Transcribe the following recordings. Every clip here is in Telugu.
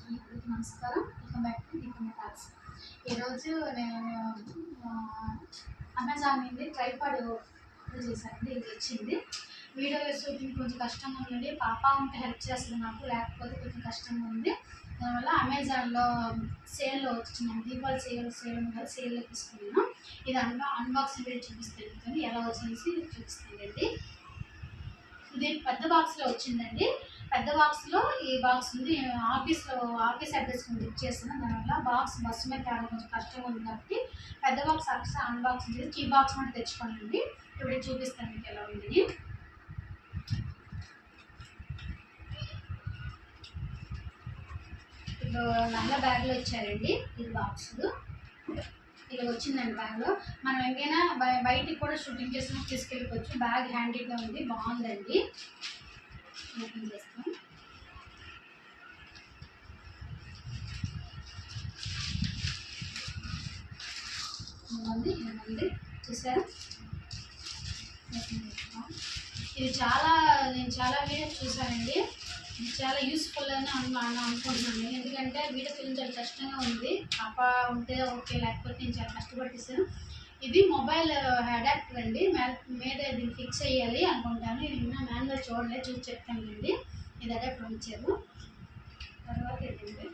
అందరికీ నమస్కారం. Welcome back to Deepamma talks. ఈరోజు నేను అమెజాన్ నుండి ట్రైపాడ్ ఆర్డర్ చేశానండి. ఇది వచ్చింది. వీడియో షూటింగ్ కొంచెం కష్టంగా ఉందండి. పాప ఉంటే హెల్ప్ చేస్తుంది నాకు, లేకపోతే కొంచెం కష్టంగా ఉంది. దానివల్ల అమెజాన్లో సేల్లో వచ్చిందండి. దీపావళి సేల్ ఉంది కదా, సేల్లో తీసుకున్నాను. ఇది అన్బాక్సింగ్ వీడియో చూపిస్తాను, ఎలా వచ్చేసి చూపిస్తానండి. ఇది పెద్ద బాక్స్లో వచ్చిందండి. పెద్ద బాక్స్లో ఈ బాక్స్ ఉంది. ఆఫీస్ అడ్రస్ బుక్ చేస్తున్నాను. దానివల్ల బాక్స్ బస్సు మీద తేవడం కొంచెం కష్టంగా ఉంది కాబట్టి పెద్ద బాక్స్ అక్సా అన్బాక్సింగ్ చేసి కీ బాక్స్ కూడా తెచ్చుకోనండి. ఇప్పుడు చూపిస్తాను మీకు ఎలా ఉంది. ఇప్పుడు నల్ల బ్యాగ్లో ఇచ్చారండి. ఇది బాక్స్ ఇలా వచ్చిందండి. బ్యాగ్లో మనం ఎక్కడైనా బయటికి కూడా షూటింగ్ చేసినప్పుడు తీసుకెళ్ళిపోవచ్చు. బ్యాగ్ హ్యాండీగా ఉంది, బాగుందండి. ఓపెన్ చేస్తాం. ఇదండి చూసారా. ఇది నేను చాలా వీడియోస్ చూసానండి. ఇది చాలా యూస్ఫుల్ అని అనుకుంటున్నాను. ఎందుకంటే వీడియో ఫిల్మ్ చాలా కష్టంగా ఉంది. పాప ఉంటే ఓకే, లేకపోతే నేను చాలా కష్టపడిస్తాను. ఇది మొబైల్ అడాప్టర్ అండి. మీద దీన్ని ఫిక్స్ చేయాలి అనుకుంటాను. నేను ఇంకా మాన్యువల్ చూడలేదు, చూసి చెప్తాను అండి. ఇది అడాప్టర్ ఇచ్చారు. తర్వాత ఏంటంటే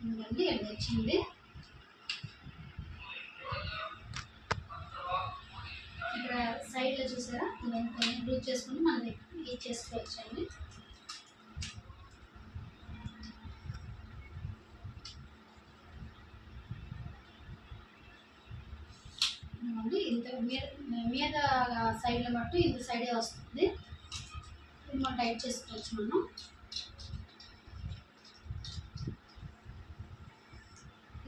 ఇదండి ఇది వచ్చింది. ఇక్కడ సైడ్లో చూసారా, లూజ్ చేసుకుని మనం ఇది చేసుకోవచ్చండి. ఇంత మీద సైడ్లో మట్టు ఇంత సైడే వస్తుంది. మనం టైట్ చేసుకోవచ్చు. మనం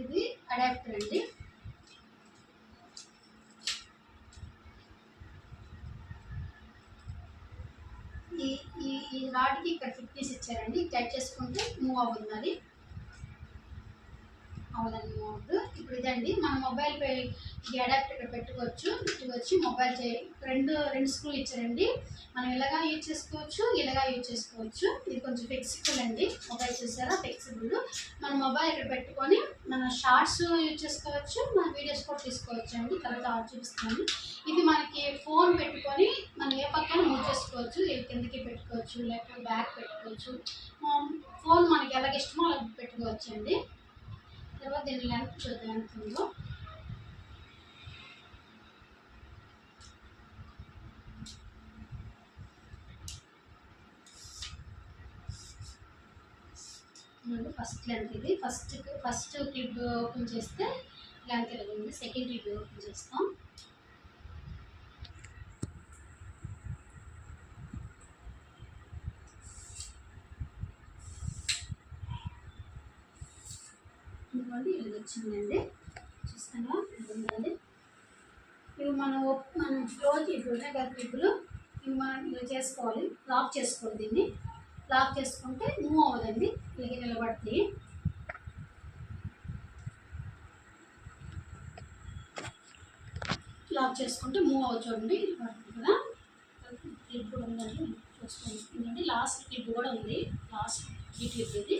ఇది అడాప్టర్ అండి. ఈ రాడ్కి ఇక్కడ ఫిట్నెస్ ఇచ్చారండి. టైట్ చేసుకుంటే మూవ్ అవుతుంది. అది అవునండి, మూవ్ అవుతుంది. ఇప్పుడు ఇదండి మన మొబైల్ ఈ అడాప్టర్ ఇక్కడ పెట్టుకోవచ్చు. మొబైల్ రెండు స్క్రూలు ఇచ్చారండి. మనం ఇలాగా యూజ్ చేసుకోవచ్చు, ఇలాగా యూజ్ చేసుకోవచ్చు. ఇది కొంచెం ఫ్లెక్సిబుల్ అండి. మొబైల్ చూసారా, ఫ్లెక్సిబుల్. మన మొబైల్ ఇక్కడ పెట్టుకొని మన షార్ట్స్ యూజ్ చేసుకోవచ్చు, మన వీడియోస్ కూడా తీసుకోవచ్చు అండి. తర్వాత చూపిస్తాను. ఇది మనకి ఫోన్ పెట్టుకొని మనం ఏ పక్కన మూవ్ చేసుకోవచ్చు. కిందకి పెట్టుకోవచ్చు, లేకపోతే బ్యాక్ పెట్టుకోవచ్చు. ఫోన్ మనకి ఎలాగ ఇష్టమో అలా పెట్టుకోవచ్చు అండి. తర్వాత దీని లెంత్ చూద్దాం ఎంత ఉందో. ఫస్ట్ లెంత్ ఇది. ఫస్ట్ క్లిప్ ఓపెన్ చేస్తే లెంత్ ఇలా ఉంది. సెకండ్ క్లిప్ ఓపెన్ చేస్తాం. ఇదిగోండి ఇది వచ్చిందండి. చూస్తారా, ఉందండి. ఇవి మనం క్లోజ్ ఇప్పుడు క్లిప్పులు ఇవి మనం ఇలా చేసుకోవాలి. లాక్ చేసుకోవాలి. దీన్ని లాక్ చేసుకుంటే మూవ్ అవ్వదండి, ఇలాగే నిలబడుతుంది. లాక్ చేసుకుంటే మూవ్ అవ్వ చూడండి, పడుతుంది కదా. క్లిప్ కూడా ఉందండి, చూసుకోండి. లాస్ట్ క్లిప్ కూడా ఉంది. లాస్ట్ ఈ క్లిప్ ఇది.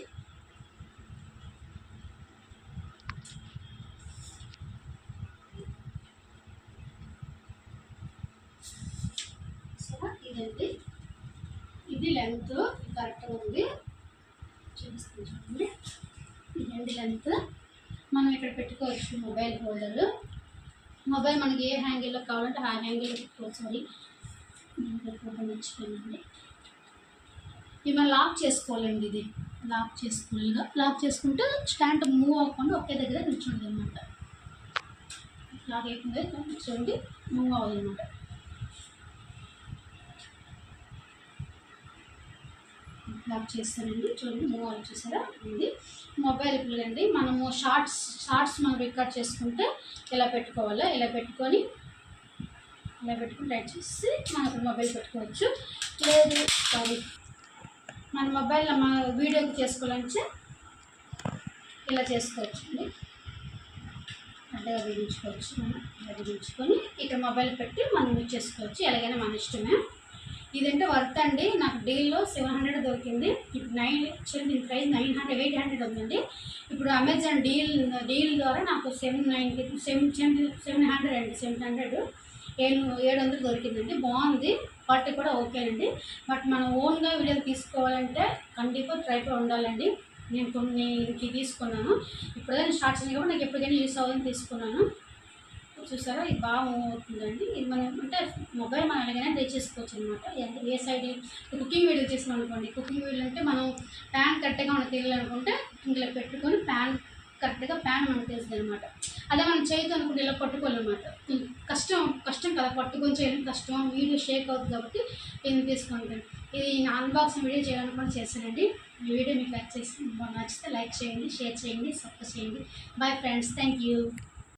ఇదండి, ఇది లెంత్ కరెక్ట్గా ఉంది. చూపిస్తాను చూడండి. ఇదండి లెంత్. మనం ఇక్కడ పెట్టుకోవచ్చు మొబైల్ హోల్డర్. మొబైల్ మనకి ఏ హ్యాంగిల్లో కావాలంటే ఆ హ్యాంగిల్లో పెట్టుకోవచ్చు. అది మర్చిపోయిందండి. ఇది మనం లాక్ చేసుకోవాలండి. ఇది లాక్ చేసుకుంటే స్టాండ్ మూవ్ అవ్వకుండా ఒకే దగ్గర నిల్చుంటుంది అనమాట. లాక్ అయిపోయింది చూడండి, మూవ్ అవ్వదు అనమాట. లాక్ చేస్తానండి. చూడండి, మూవ్ అవ్వాలి. చూసారా, ఇది మొబైల్ పిల్లలండి. మనము షార్ట్స్ మనం రికార్డ్ చేసుకుంటే ఇలా పెట్టుకోవాలి. ఇలా పెట్టుకొని టైట్ చేసి మనం ఇప్పుడు మొబైల్ పెట్టుకోవచ్చు. లేదు మన మొబైల్లో మన వీడియోకి చేసుకోవాలంటే ఇలా చేసుకోవచ్చు అండి. అడ్డగా బిగించుకోవచ్చు. మనం ఇలా బిగించుకొని ఇక్కడ మొబైల్ పెట్టి మనం యూజ్ చేసుకోవచ్చు. ఎలాగైనా మన ఇష్టమే. ఇదంటే వర్త్ అండి. నాకు డీల్లో 700 దొరికింది. ఇప్పుడు దీని ప్రైస్ 800 ఉందండి. ఇప్పుడు అమెజాన్ డీల్ ద్వారా నాకు 700 అండి, 700 దొరికిందండి. బాగుంది, క్వాలిటీ కూడా ఓకేనండి. బట్ మనం ఓన్గా వీడియోలు తీసుకోవాలంటే కண்டிப்பாగా ట్రైపాడ్ ఉండాలండి. నేను కొన్ని తీసుకున్నాను, ఇప్పుడు స్టార్ట్ చేయాలి కాబట్టి నాకు ఎప్పటికైనా యూస్ అవ్వాలని తీసుకున్నాను. చూసారా, ఇది బాగా మూవ్ అవుతుందండి. ఇది మనం అంటే మొబైల్ మనం ఎలాగైనా తెచ్చేసుకోవచ్చు అనమాట. ఏ సైడ్ కుకింగ్ వీడియో చేసాం అనుకోండి, కుకింగ్ వీడియో అంటే మనం ప్యాన్ కరెక్ట్గా మనం తెలియాలనుకుంటే ఇంట్లో పెట్టుకొని కరెక్ట్గా ప్యాన్ మనకు తెలుస్తుంది అనమాట. అదే మనం చేయితో అనుకుంటే ఇలా పట్టుకోవాలన్నమాట. కష్టం కదా, పట్టుకొని చేయడం కష్టం, వీడియో షేక్ అవుతుంది కాబట్టి నేను తీసుకుంటాను. ఇది అన్బాక్సింగ్ వీడియో చేయాలనుకుంటే చేస్తానండి. ఈ వీడియో మీకు నచ్చితే లైక్ చేయండి, షేర్ చేయండి, సబ్స్క్రైబ్ చేయండి. Bye friends, thank you.